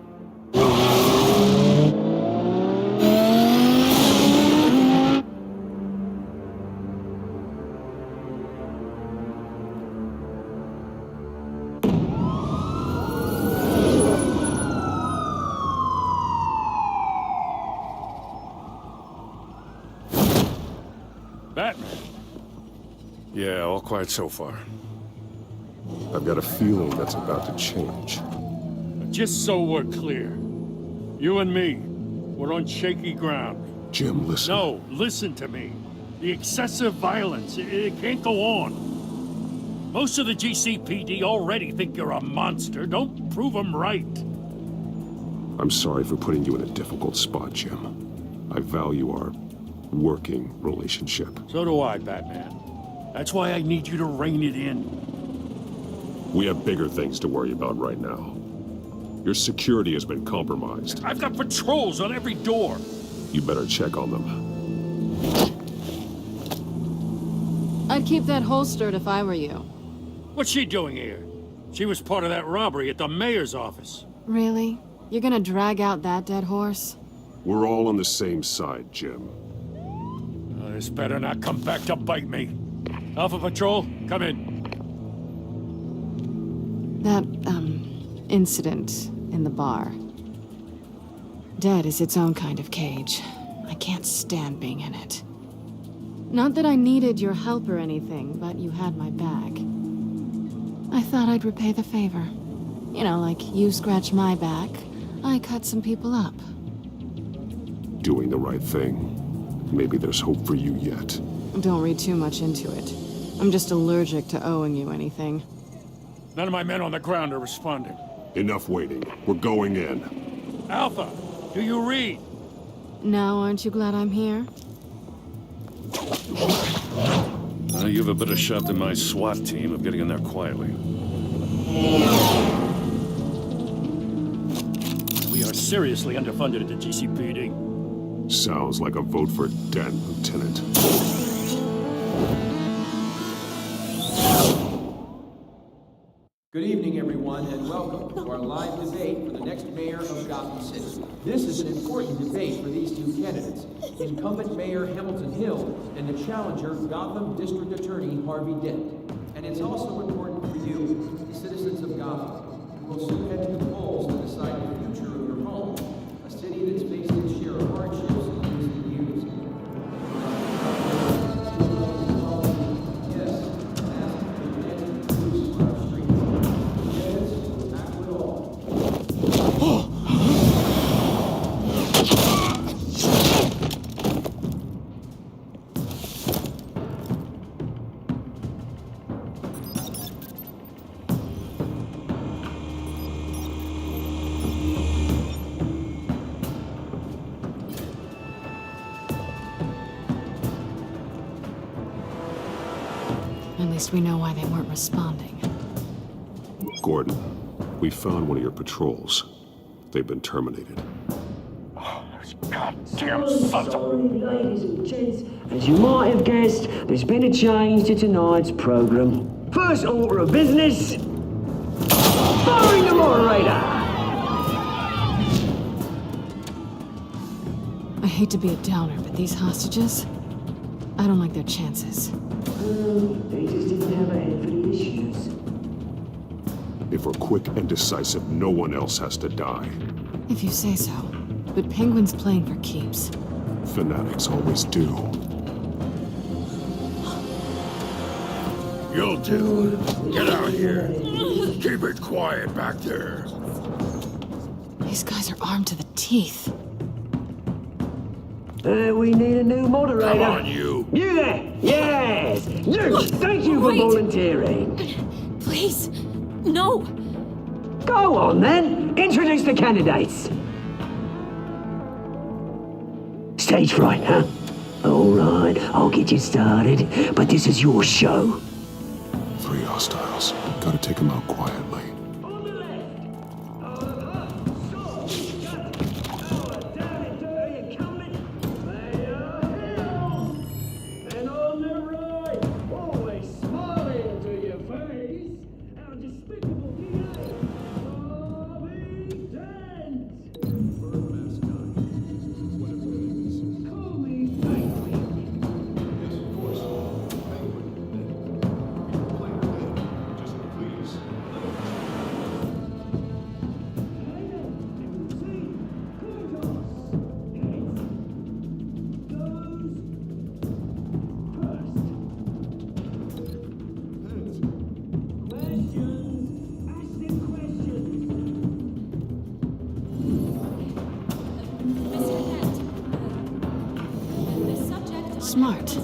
Batman. Yeah, all quiet so far. I've got a feeling that's about to change. Just so we're clear, you and me, we're on shaky ground. Jim, listen. No, listen to me. The excessive violence, it can't go on. Most of the GCPD already think you're a monster. Don't prove them right. I'm sorry for putting you in a difficult spot, Jim. I value our working relationship. So do I, Batman. That's why I need you to rein it in. We have bigger things to worry about right now. Your security has been compromised. I've got patrols on every door. You better check on them. I'd keep that holstered if I were you. What's she doing here? She was part of that robbery at the mayor's office. Really? You're gonna drag out that dead horse? We're all on the same side, Jim. This better not come back to bite me. Alpha Patrol, come in. That, incident in the bar. Dead is its own kind of cage. I can't stand being in it. Not that I needed your help or anything, but you had my back. I thought I'd repay the favor. You know, like you scratch my back, I cut some people up. Doing the right thing. Maybe there's hope for you yet. Don't read too much into it. I'm just allergic to owing you anything. None of my men on the ground are responding. Enough waiting. We're going in. Alpha, do you read? Now, aren't you glad I'm here? You have a better shot than my SWAT team of getting in there quietly. We are seriously underfunded at the GCPD. Sounds like a vote for Dent, Lieutenant. Good evening, everyone, and welcome to our live debate for the next mayor of Gotham City. This is an important debate for these two candidates, incumbent Mayor Hamilton Hill and the challenger, Gotham District Attorney Harvey Dent. And it's also important for you, the citizens of Gotham, who will soon head to the polls to decide the future of your home, a city that's faced its share of hardships in recent years. At least we know why they weren't responding. Gordon, we found one of your patrols. They've been terminated. Goddamn sons of... Ladies and gents, as you might have guessed, there's been a change to tonight's program. First order of business, firing the moderator. I hate to be a downer, but these hostages, I don't like their chances. They just didn't have a head for the issues. If we're quick and decisive, no one else has to die. If you say so. But Penguin's playing for keeps. Fanatics always do. You'll do. Get out here. Keep it quiet back there. These guys are armed to the teeth. We need a new moderator. Come on, you. You there! Yes! You! Thank you for volunteering. Please, no. Go on then. Introduce the candidates. Stage fright, huh? All right, I'll get you started, but this is your show. 3 hostiles. Gotta take them out quietly. Smart.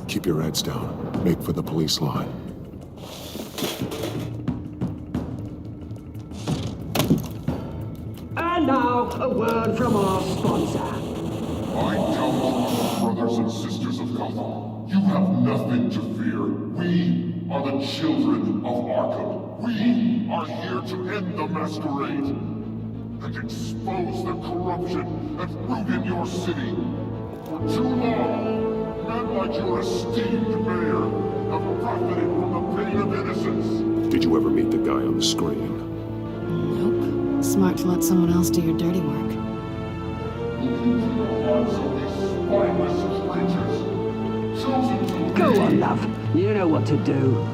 Keep your heads down. Make for the police line. And now, a word from our sponsor. I don't, brothers and sisters of Gotham. You have nothing to fear. We are the children of Arkham. We are here to end the masquerade and expose the corruption that rooted your city. For too long, men like your esteemed mayor have profited from the pain of innocence. Did you ever meet the guy on the screen? Nope. Smart to let someone else do your dirty work. Go on, love. You know what to do.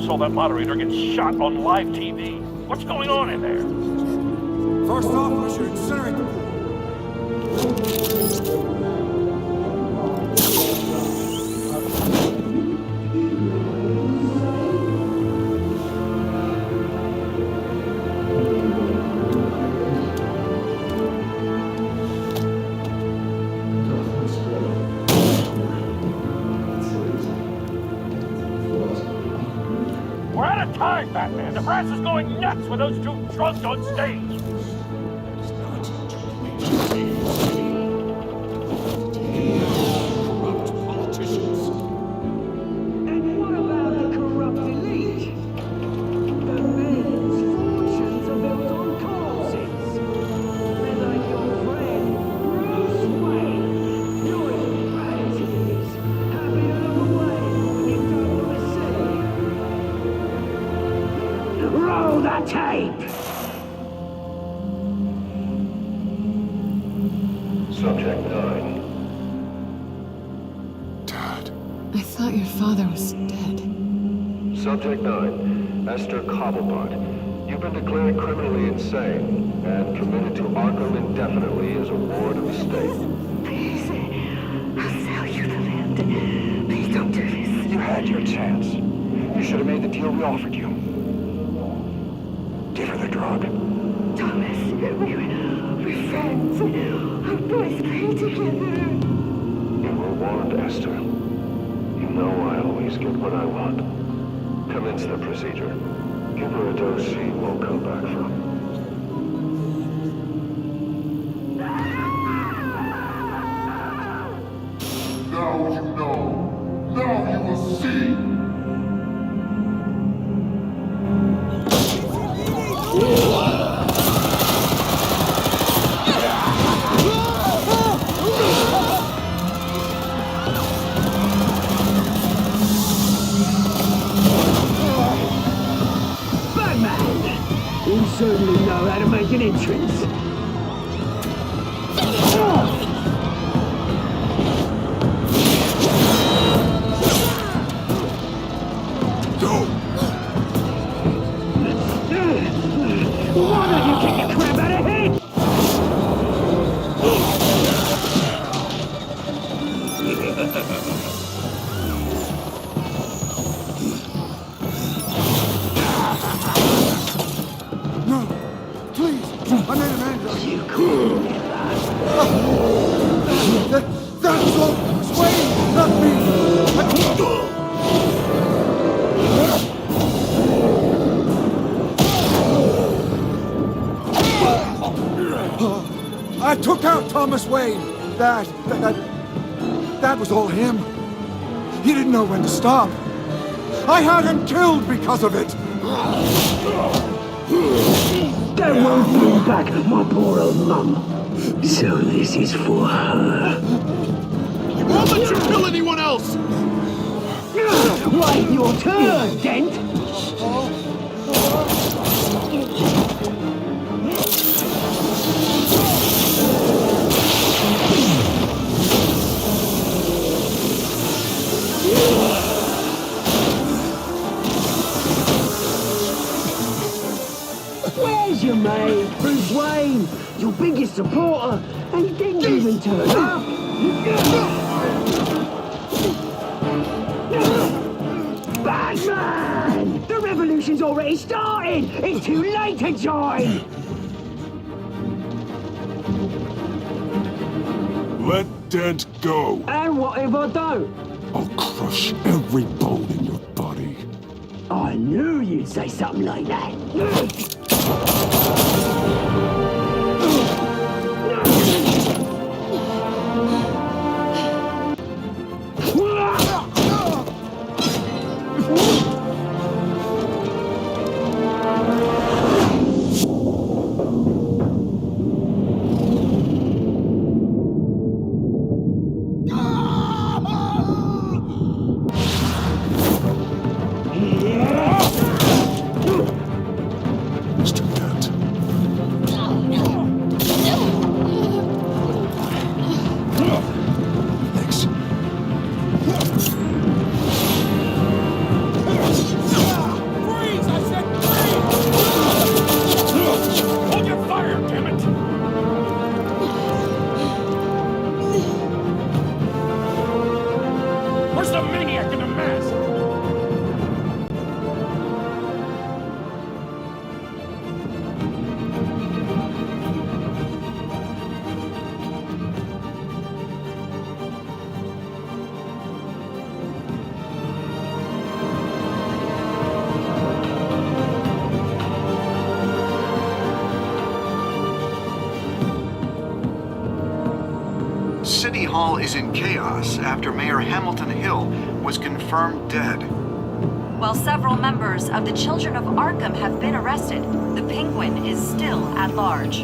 Saw that moderator get shot on live TV. What's going on in there? First off, we should incinerate the pool. Time, Batman! The brass is going nuts with those two drunks on stage! Roll the tape! Subject 9. I thought your father was dead. Subject 9, Esther Cobblepot. You've been declared criminally insane and committed to Arkham indefinitely as a ward of the state. Please, I'll sell you the land. Please don't do this. You had your chance. You should have made the deal we offered you. Give her the drug. Thomas, we're friends. Our boys play together. You were warned, Esther. You know I always get what I want. Commence the procedure. Give her a dose she won't come back from. Now you know. Now you will see. You certainly know how to make an entrance. Why don't you kick the crap out of him? No, please, I made an angel. You cool. That's all. Wayne, not me. I took out Thomas Wayne. That was all him. He didn't know when to stop. I had him killed because of it. That won't bring back my poor old mum. So this is for her. He won't let you kill anyone else! Wait your turn, Dent! Where's your mate, Bruce Wayne? Your biggest supporter, and he didn't even turn up. Batman! The revolution's already started! It's too late to join! Let Dent go. And what if I don't? I'll crush every bone in your body. I knew you'd say something like that. City Hall is in chaos after Mayor Hamilton Hill was confirmed dead. While several members of the Children of Arkham have been arrested, the Penguin is still at large.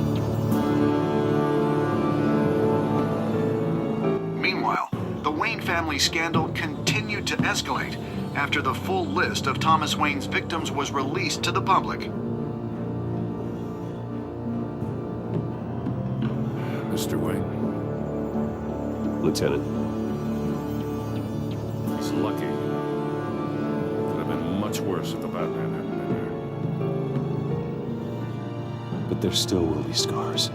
Meanwhile, the Wayne family scandal continued to escalate after the full list of Thomas Wayne's victims was released to the public. Mr. Wayne. Lieutenant. He's lucky. Could have been much worse if the Batman hadn't been here. But there still will be scars.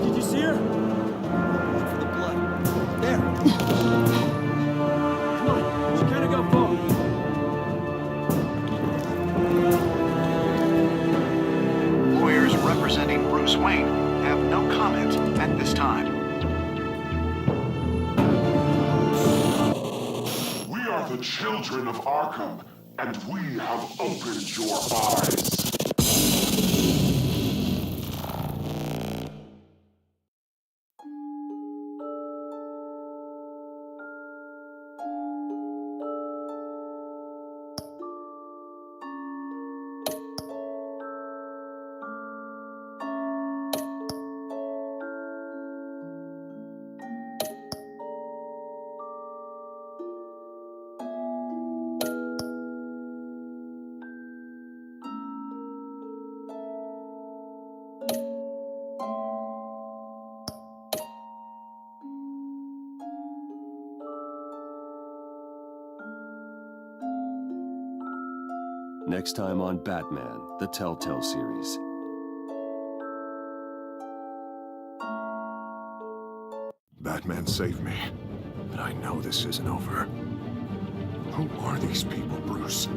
Did you see her? Look for the blood. There. Come on, she can't go forward. Lawyers representing Bruce Wayne have no comment at this time. We are the children of Arkham, and we have opened your eyes. Next time on Batman, the Telltale series. Batman saved me, but I know this isn't over. Who are these people, Bruce?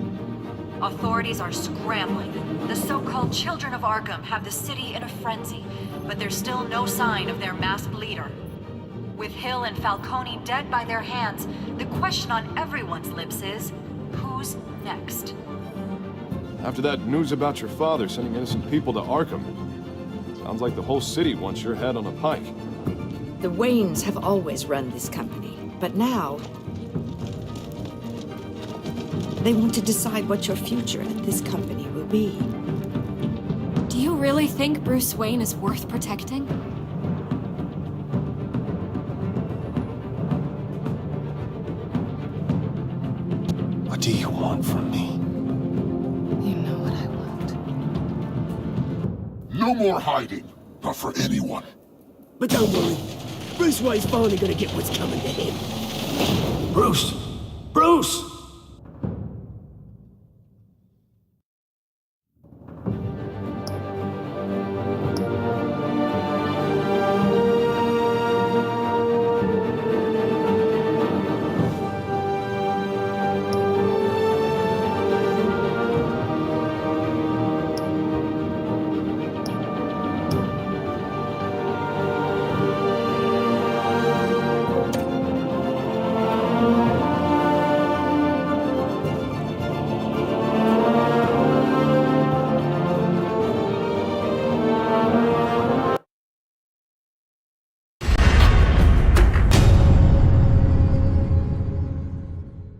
Authorities are scrambling. The so-called Children of Arkham have the city in a frenzy, but there's still no sign of their masked leader. With Hill and Falcone dead by their hands, the question on everyone's lips is, who's next? After that news about your father sending innocent people to Arkham, sounds like the whole city wants your head on a pike. The Waynes have always run this company, but now they want to decide what your future at this company will be. Do you really think Bruce Wayne is worth protecting? What do you want from me? You know what I want. No more hiding, not for anyone. But don't worry. Bruce Wayne's finally gonna get what's coming to him. Bruce! Bruce!